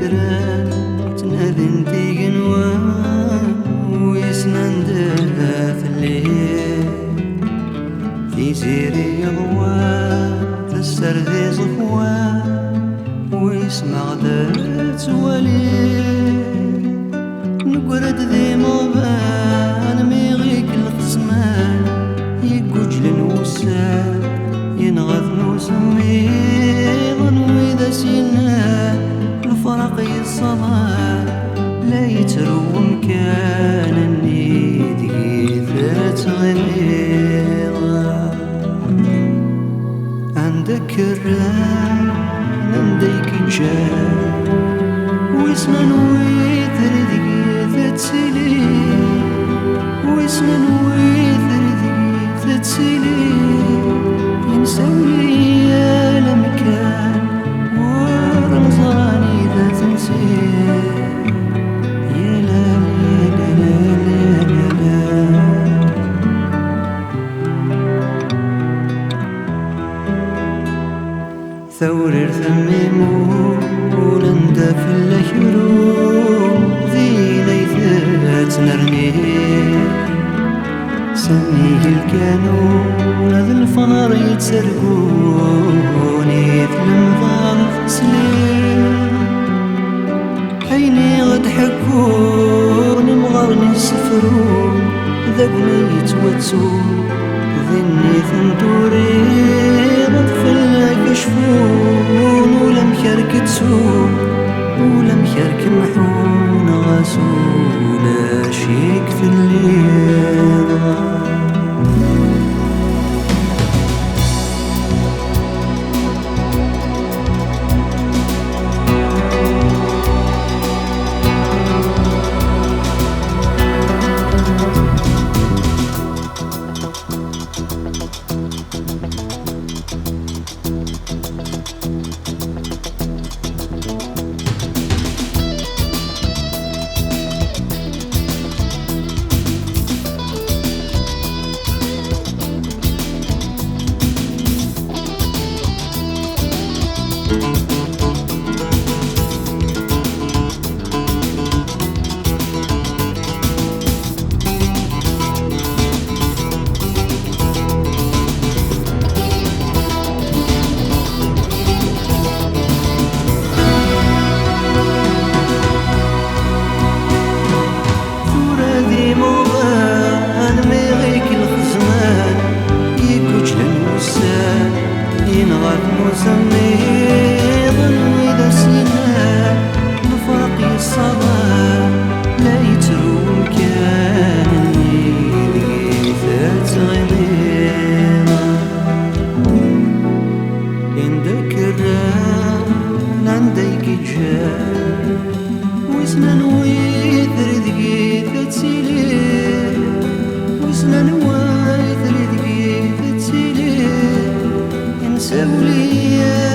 ثران تنادن تيقنوان ويسنان داث الليل في زيري ضوان تسر ذي صفوان ويسمع ذات وليل نقرد ذي مبان ميغيك القسمان يقوج لنوسان ينغث نوسميضا وإذا سينا الفرق يصمان لا يترو مكان النيدي ذات غميضا عندك الران عندك الجان ويسمن ويثر ذات سيلي ويسمن ويثر ذات سيلي ينسوي يا لمكان ورمزاني ذات نسير يا لا لا لا لا لا ثور ثميمون ولندا في الأشروق ذي ليثات نرميه سميه الكانون هذا الفنار يتسرقوني يتلمضان سليم عيني غد حكون مغارني السفرون ذقني يتوتسون ذني ثندوري غطفل كشفون ولم شارك تسون ولم شارك محون غاسون شيك في الليل مسميضا وإذا سينا نفرق الصبا لا يترو كان النيل ذات غميضا عندك الران عندك الجان وسنان ويثر ذقيثة سيلي وسنان ويثر ذقيثة سيلي سولي